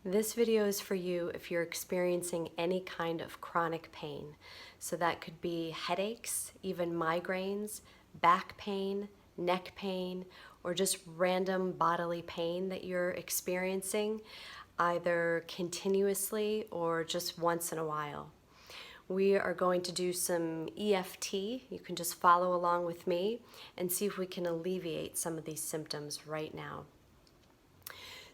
This video is for you if you're experiencing any kind of chronic pain. So that could be headaches, even migraines, back pain, neck pain, or just random bodily pain that you're experiencing, either continuously or just once in a while. We are going to do some EFT. You can just follow along with me and see if we can alleviate some of these symptoms right now.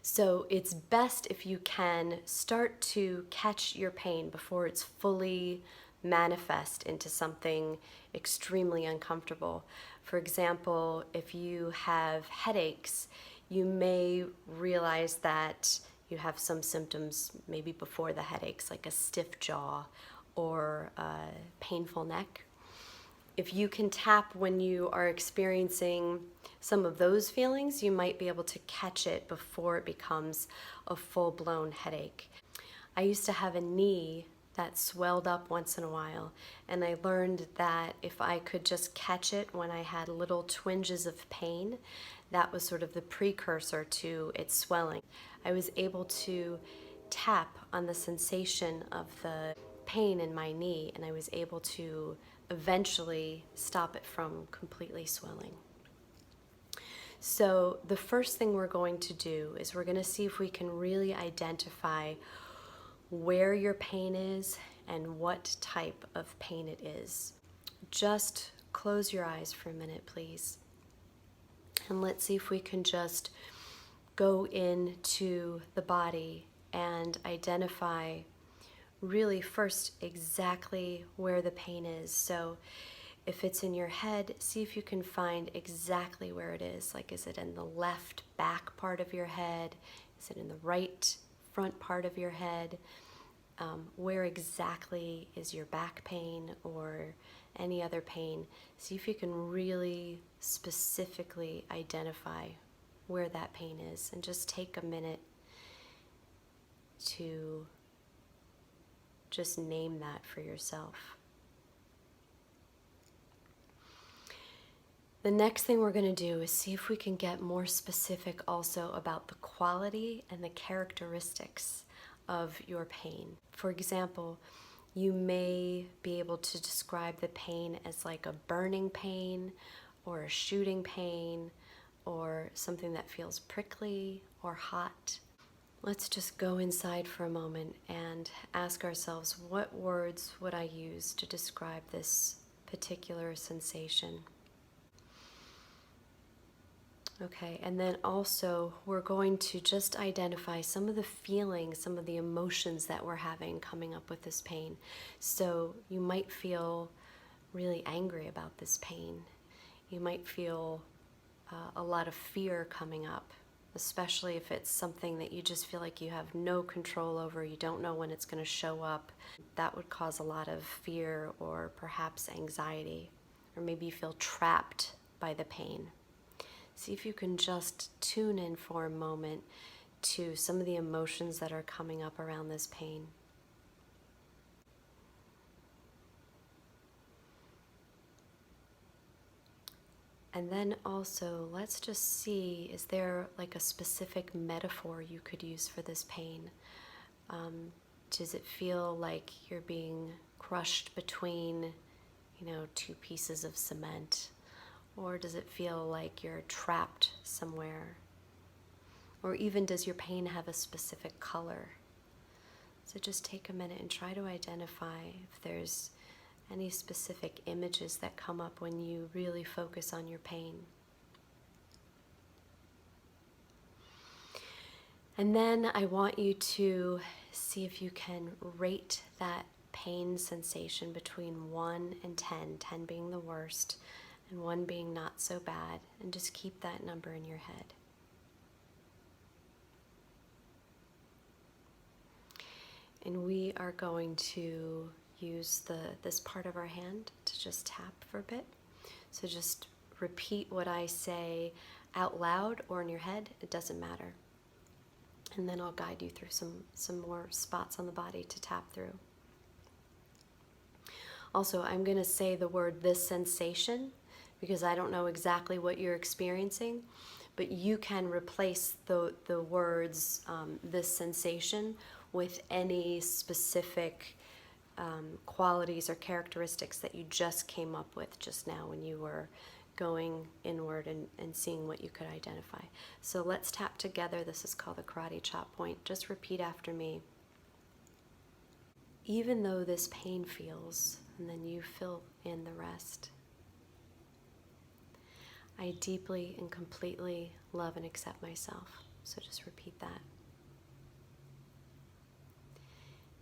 So it's best if you can start to catch your pain before it's fully manifest into something extremely uncomfortable. For example, if you have headaches, you may realize that you have some symptoms maybe before the headaches, like a stiff jaw or a painful neck. If you can tap when you are experiencing some of those feelings, you might be able to catch it before it becomes a full-blown headache. I used to have a knee that swelled up once in a while, and I learned that if I could just catch it when I had little twinges of pain, that was sort of the precursor to it swelling. I was able to tap on the sensation of the pain in my knee, and I was able to eventually stop it from completely swelling. So the first thing we're going to do is we're going to see if we can really identify where your pain is and what type of pain it is. Just close your eyes for a minute, please. And let's see if we can just go into the body and identify really first exactly where the pain is. So if it's in your head, see if you can find exactly where it is. Like, is it in the left back part of your head? Is it in the right front part of your head? Where exactly is your back pain or any other pain? See if you can really specifically identify where that pain is, and just take a minute to just name that for yourself. The next thing we're going to do is see if we can get more specific also about the quality and the characteristics of your pain. For example, you may be able to describe the pain as like a burning pain or a shooting pain or something that feels prickly or hot. Let's just go inside for a moment and ask ourselves, what words would I use to describe this particular sensation? Okay, and then also we're going to just identify some of the feelings, some of the emotions that we're having coming up with this pain. So you might feel really angry about this pain. You might feel a lot of fear coming up, especially if it's something that you just feel like you have no control over, you don't know when it's going to show up. That would cause a lot of fear or perhaps anxiety, or maybe you feel trapped by the pain. See if you can just tune in for a moment to some of the emotions that are coming up around this pain. And then also, let's just see, is there like a specific metaphor you could use for this pain? Does it feel like you're being crushed between, two pieces of cement? Or does it feel like you're trapped somewhere? Or even, does your pain have a specific color? So just take a minute and try to identify if there's any specific images that come up when you really focus on your pain. And then I want you to see if you can rate that pain sensation between 1 and 10, 10 being the worst, and 1 being not so bad, and just keep that number in your head. And we are going to use this part of our hand to just tap for a bit. So just repeat what I say out loud or in your head, it doesn't matter. And then I'll guide you through some more spots on the body to tap through. Also, I'm going to say the word "this sensation" because I don't know exactly what you're experiencing, but you can replace the words, this sensation, with any specific qualities or characteristics that you just came up with just now when you were going inward and seeing what you could identify. So let's tap together. This is called the karate chop point. Just repeat after me. Even though this pain feels, and then you fill in the rest. I deeply and completely love and accept myself. So just repeat that.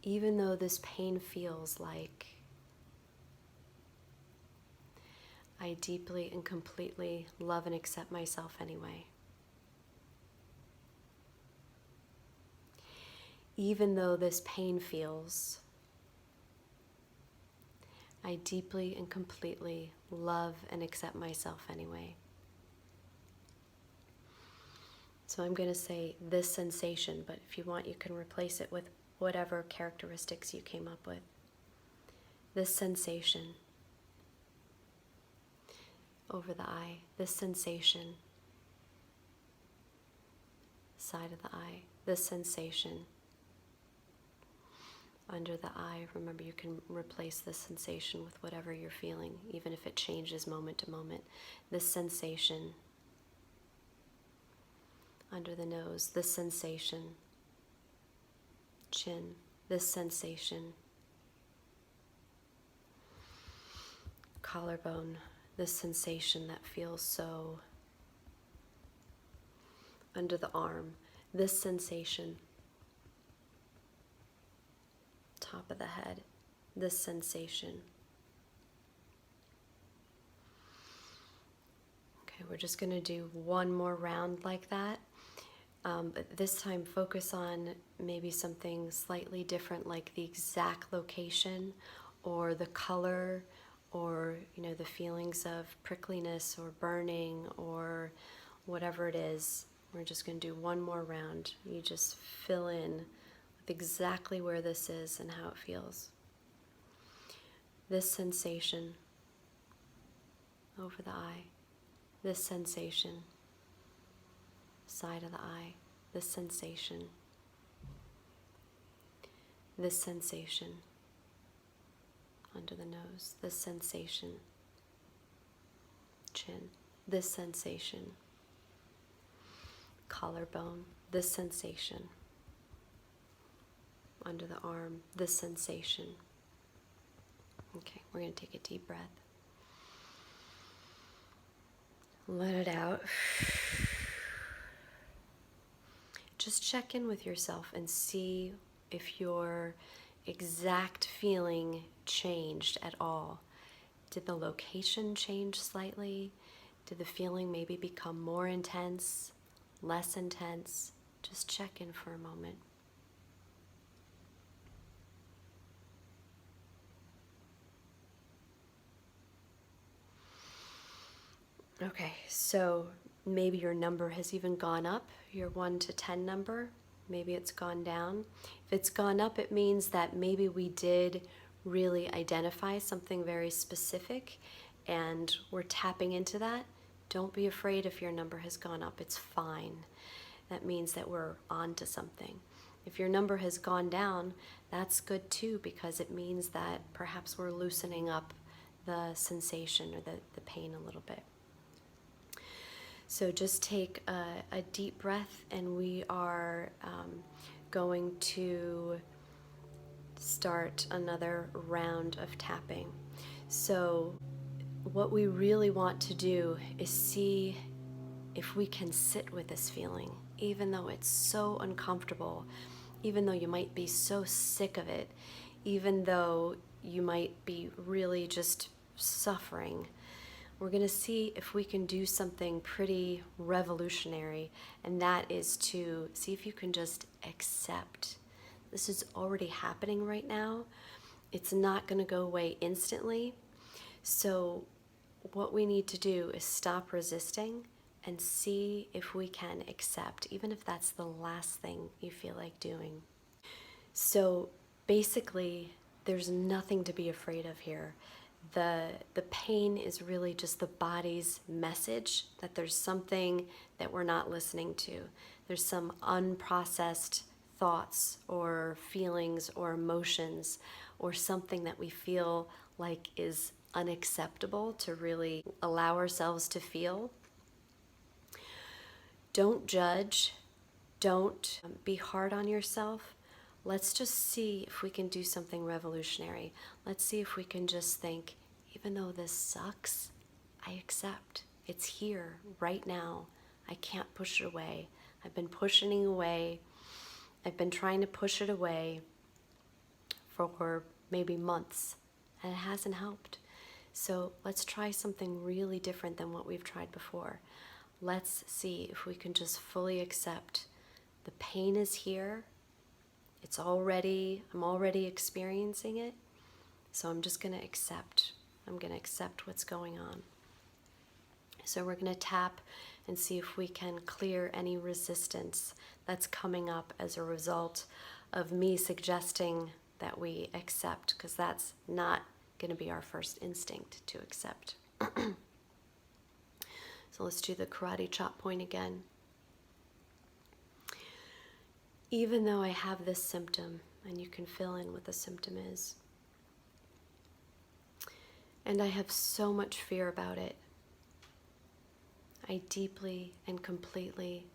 Even though this pain feels like, I deeply and completely love and accept myself anyway. Even though this pain feels, I deeply and completely love and accept myself anyway. So I'm going to say this sensation, but if you want, you can replace it with whatever characteristics you came up with. This sensation over the eye, this sensation side of the eye, this sensation under the eye. Remember, you can replace this sensation with whatever you're feeling, even if it changes moment to moment. This sensation under the nose, this sensation, chin, this sensation, collarbone, this sensation that feels so under the arm, this sensation, top of the head, this sensation. Okay, we're just going to do one more round like that. But this time focus on maybe something slightly different, like the exact location or the color, or the feelings of prickliness or burning or whatever it is. We're just going to do one more round. You just fill in with exactly where this is and how it feels. This sensation over the eye, this sensation side of the eye, this sensation, this sensation under the nose, this sensation, chin, this sensation, collarbone, this sensation, under the arm, this sensation. Okay, we're going to take a deep breath. Let it out. Just check in with yourself and see if your exact feeling changed at all. Did the location change slightly? Did the feeling maybe become more intense, less intense? Just check in for a moment. Okay, so maybe your number has even gone up, your 1 to 10 number. Maybe it's gone down. If it's gone up, it means that maybe we did really identify something very specific and we're tapping into that. Don't be afraid if your number has gone up. It's fine. That means that we're on to something. If your number has gone down, that's good too, because it means that perhaps we're loosening up the sensation or the pain a little bit. So just take a deep breath, and we are going to start another round of tapping. So what we really want to do is see if we can sit with this feeling, even though it's so uncomfortable, even though you might be so sick of it, even though you might be really just suffering. We're going to see if we can do something pretty revolutionary, and that is to see if you can just accept. This is already happening right now. It's not going to go away instantly. So what we need to do is stop resisting and see if we can accept, even if that's the last thing you feel like doing. So basically, there's nothing to be afraid of here. The pain is really just the body's message that there's something that we're not listening to. There's some unprocessed thoughts or feelings or emotions or something that we feel like is unacceptable to really allow ourselves to feel. Don't judge. Don't be hard on yourself. Let's just see if we can do something revolutionary. Let's see if we can just think, even though this sucks, I accept. It's here right now. I can't push it away. I've been pushing it away. I've been trying to push it away for maybe months, and it hasn't helped. So let's try something really different than what we've tried before. Let's see if we can just fully accept the pain is here. I'm already experiencing it. So I'm just going to accept. I'm going to accept what's going on. So we're going to tap and see if we can clear any resistance that's coming up as a result of me suggesting that we accept, because that's not going to be our first instinct to accept. So let's do the karate chop point again. Even though I have this symptom, and you can fill in what the symptom is, and I have so much fear about it, I deeply and completely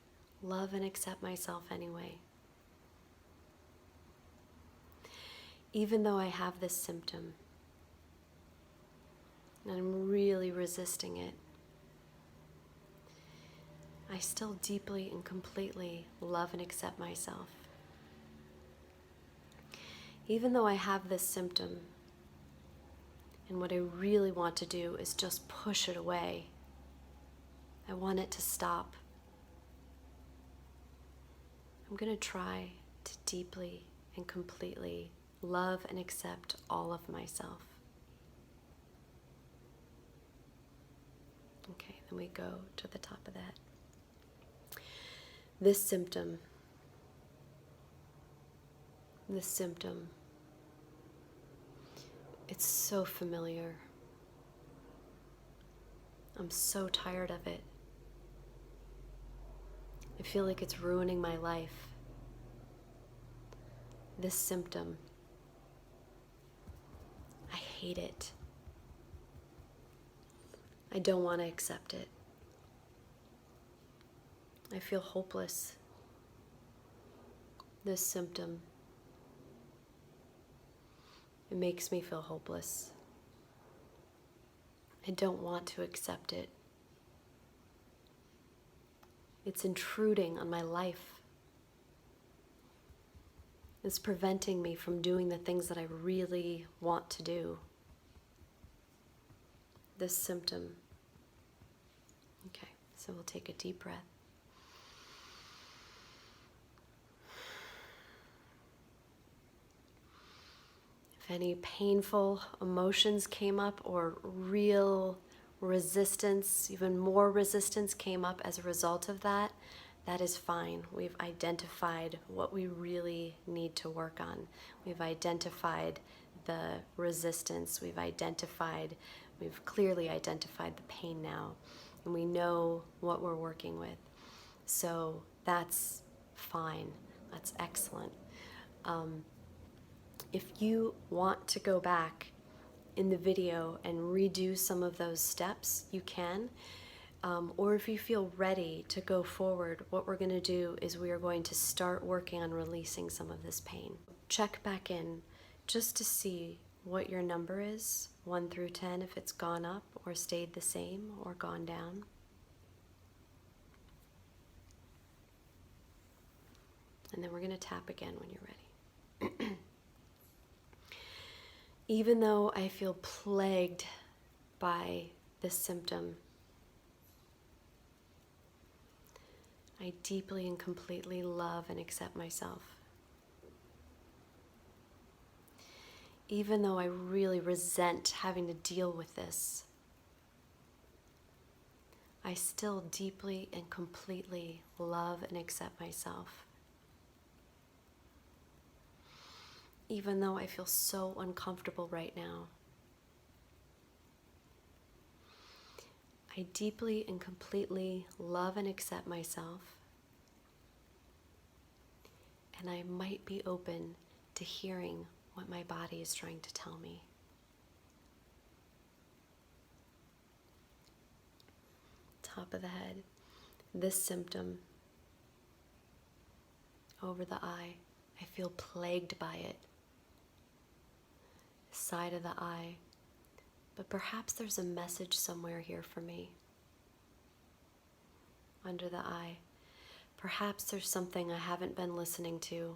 love and accept myself anyway. Even though I have this symptom, and I'm really resisting it, I still deeply and completely love and accept myself. Even though I have this symptom, and what I really want to do is just push it away. I want it to stop. I'm going to try to deeply and completely love and accept all of myself. Okay, then we go to the top of that. This symptom, it's so familiar. I'm so tired of it. I feel like it's ruining my life. This symptom, I hate it. I don't want to accept it. I feel hopeless. This symptom, it makes me feel hopeless. I don't want to accept it. It's intruding on my life. It's preventing me from doing the things that I really want to do. This symptom. Okay, so we'll take a deep breath. If any painful emotions came up or real resistance, even more resistance came up as a result of that, that is fine. We've identified what we really need to work on. We've identified the resistance. We've clearly identified the pain now, and we know what we're working with. So that's fine. That's excellent. If you want to go back in the video and redo some of those steps, you can. Or if you feel ready to go forward, what we're going to do is we are going to start working on releasing some of this pain. Check back in just to see what your number is, 1 through 10, if it's gone up or stayed the same or gone down. And then we're going to tap again when you're ready. Even though I feel plagued by this symptom, I deeply and completely love and accept myself. Even though I really resent having to deal with this, I still deeply and completely love and accept myself. Even though I feel so uncomfortable right now, I deeply and completely love and accept myself, and I might be open to hearing what my body is trying to tell me. Top of the head, this symptom over the eye, I feel plagued by it. Side of the eye, but perhaps there's a message somewhere here for me. Under the eye, perhaps there's something I haven't been listening to.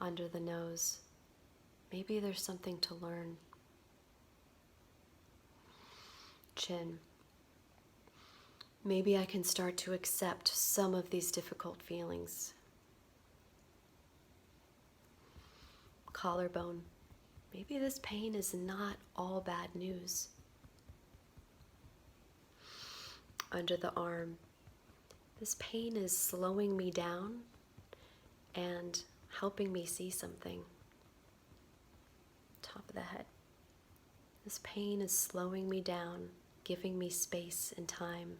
Under the nose, maybe there's something to learn. Chin, maybe I can start to accept some of these difficult feelings. Collarbone, maybe this pain is not all bad news. Under the arm, this pain is slowing me down and helping me see something. Top of the head, this pain is slowing me down, giving me space and time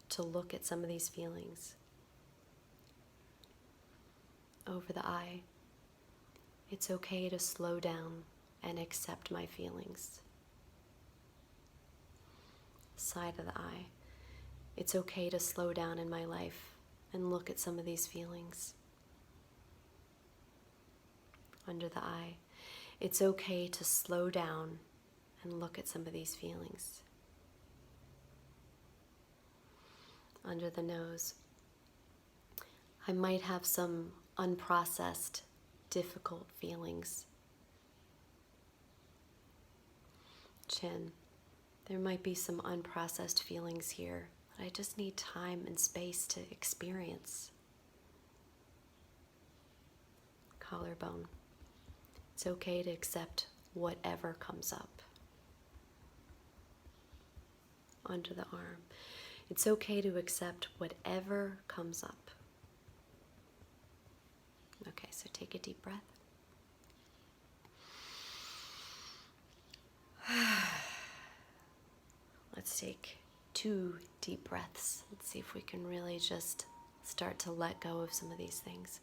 to look at some of these feelings. Over the eye, it's okay to slow down and accept my feelings. Side of the eye, it's okay to slow down in my life and look at some of these feelings. Under the eye, it's okay to slow down and look at some of these feelings. Under the nose, I might have some unprocessed, difficult feelings. Chin, there might be some unprocessed feelings here that I just need time and space to experience. Collarbone, it's okay to accept whatever comes up. Under the arm, it's okay to accept whatever comes up. Okay, so take a deep breath. Let's take 2 deep breaths. Let's see if we can really just start to let go of some of these things.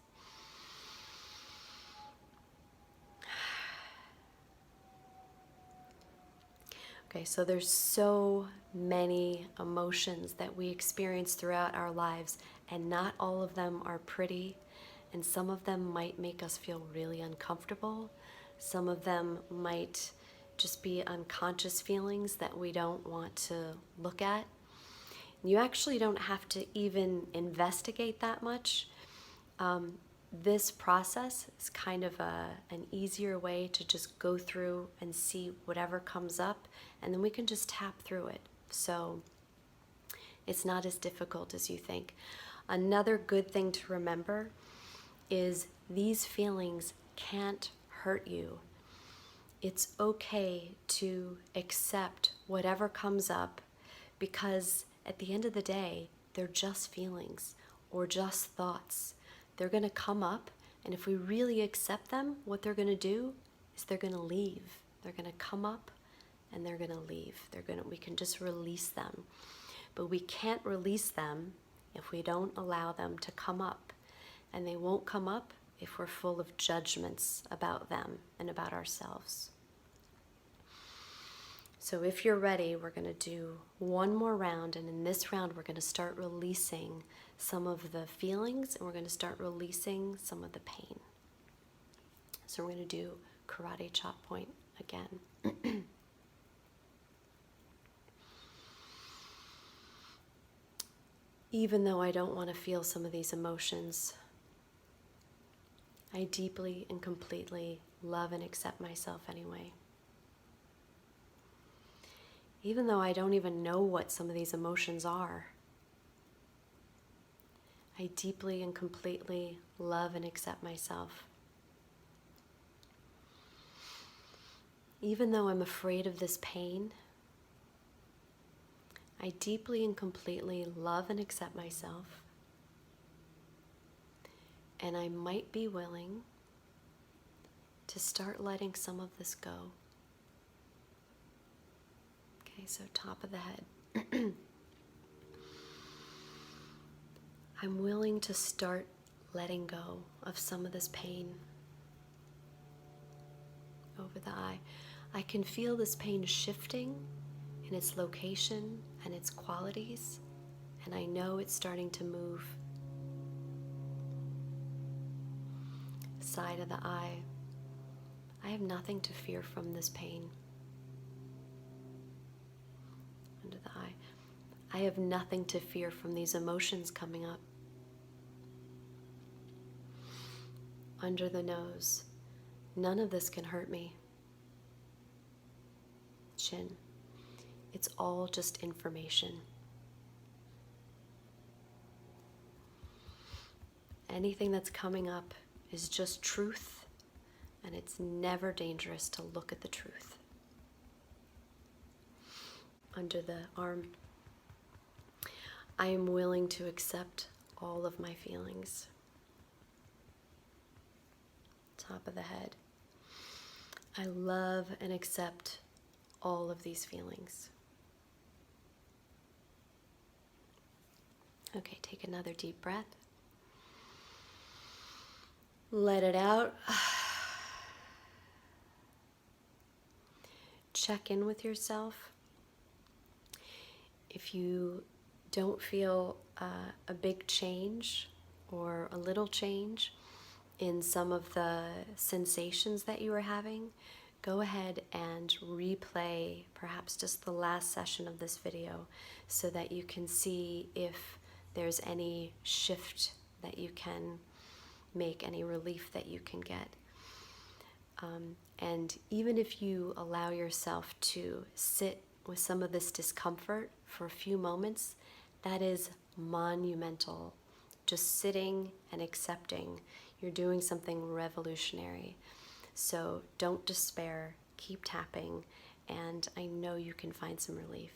Okay, so there's so many emotions that we experience throughout our lives, and not all of them are pretty, and some of them might make us feel really uncomfortable. Some of them might just be unconscious feelings that we don't want to look at. You actually don't have to even investigate that much. This process is kind of an easier way to just go through and see whatever comes up, and then we can just tap through it. So it's not as difficult as you think. Another good thing to remember is these feelings can't hurt you. It's okay to accept whatever comes up, because at the end of the day, they're just feelings or just thoughts. They're going to come up, and if we really accept them, what they're going to do is they're going to leave. They're going to come up and they're going to leave. We can just release them. But we can't release them if we don't allow them to come up. And they won't come up if we're full of judgments about them and about ourselves. So if you're ready, we're going to do one more round, and in this round we're going to start releasing some of the feelings, and we're going to start releasing some of the pain. So we're going to do karate chop point again. Even though I don't want to feel some of these emotions, I deeply and completely love and accept myself anyway. Even though I don't even know what some of these emotions are, I deeply and completely love and accept myself. Even though I'm afraid of this pain, I deeply and completely love and accept myself. And I might be willing to start letting some of this go. Okay, so top of the head. I'm willing to start letting go of some of this pain over the eye. I can feel this pain shifting in its location and its qualities, and I know it's starting to move. Side of the eye. I have nothing to fear from this pain. Under the eye. I have nothing to fear from these emotions coming up. Under the nose. None of this can hurt me. Chin. It's all just information. Anything that's coming up is just truth, and it's never dangerous to look at the truth. Under the arm. I am willing to accept all of my feelings. Top of the head. I love and accept all of these feelings. Okay, take another deep breath. Let it out. Check in with yourself. If you don't feel a big change or a little change in some of the sensations that you are having, go ahead and replay perhaps just the last session of this video so that you can see if there's any shift that you can make, any relief that you can get. And even if you allow yourself to sit with some of this discomfort for a few moments, that is monumental. Just sitting and accepting, you're doing something revolutionary. So don't despair, keep tapping, and I know you can find some relief.